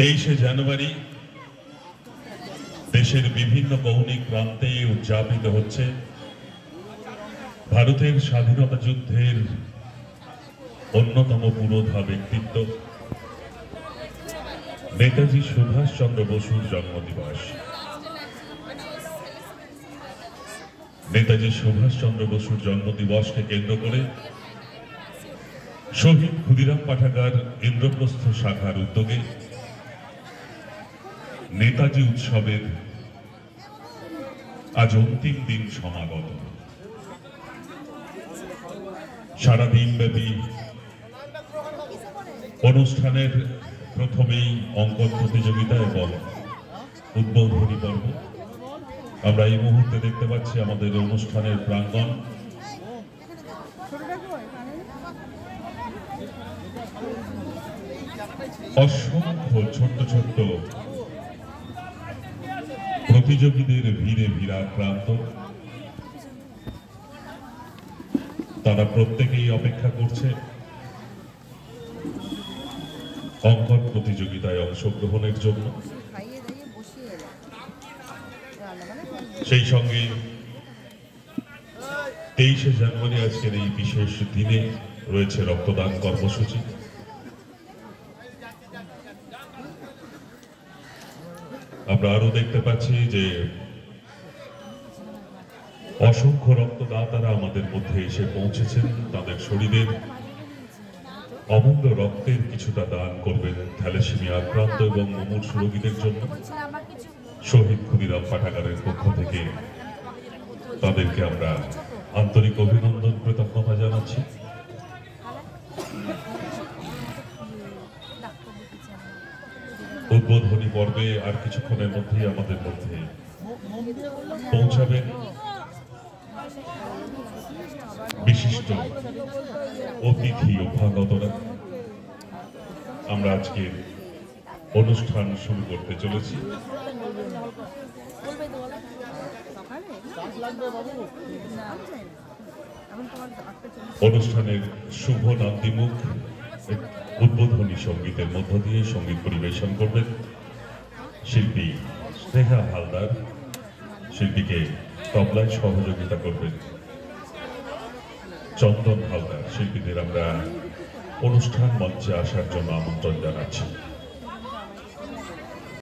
23শে জানুয়ারি দেশের বিভিন্ন কৌণিক প্রান্তে উদযাপিত হচ্ছে ভারতের স্বাধীনতা যুদ্ধের অন্যতম পুরোধা ব্যক্তিত্ব নেতাজি সুভাষচন্দ্র বসুর জন্মদিবস। নেতাজি সুভাষচন্দ্র বসুর জন্মদিবসকে কেন্দ্র করে শহীদ ক্ষুদিরাম পাঠাগার ইন্দ্রপ্রস্থ শাখার উদ্যোগে নেতাজি উৎসবের আজ অন্তিম দিন সমাগত। সারাদিন ব্যাপী অনুষ্ঠানের প্রথমেই অঙ্কন প্রতিযোগিতা এবং উদ্বোধনী পর্ব। আমরা এই মুহূর্তে দেখতে পাচ্ছি আমাদের অনুষ্ঠানের প্রাঙ্গণ অসংখ্য ছোট্ট ছোট্ট প্রতিযোগীদের ভিড়ে ভিড়াক্রান্ত। তারা প্রত্যেকেই অপেক্ষা করছে অঙ্কন প্রতিযোগিতায় অংশগ্রহণের জন্য। সেই সঙ্গে 23শে জানুয়ারি আজকের এই বিশেষ দিনে রয়েছে রক্তদান কর্মসূচি। আমরা আরো দেখতে পাচ্ছি যে অসংখ্য রক্তদাতারা আমাদের মধ্যে এসে পৌঁছেছেন, তাদের শরীরের অমূল্য রক্তের কিছুটা দান করবেন থ্যালাসেমিয়া আক্রান্ত এবং মুমূর্ষু রোগীদের জন্য। শহীদ ক্ষুদিরাম পাঠাগারের পক্ষ থেকে তাদেরকে আমরা আন্তরিক অভিনন্দন, কৃতজ্ঞতা জানাচ্ছি। উদ্বোধনী পর্বে আর কিছুক্ষণের মধ্যেই আমাদের মধ্যে পৌঁছাবেন বিশিষ্ট অতিথি অভ্যাগতরা। আমরা আজকে অনুষ্ঠান শুরু করতে চলেছি। অনুষ্ঠানের শুভ নান্দিমুখ উদ্বোধনী সঙ্গীতের মধ্য দিয়ে সঙ্গীত পরিবেশন করবেন শিল্পী স্নেহা হালদার। শিল্পীকে তবলায় সহযোগিতা করবেন চন্দন হালদার। শিল্পীদের আমরা অনুষ্ঠান মঞ্চে আসার জন্য আমন্ত্রণ জানাচ্ছি।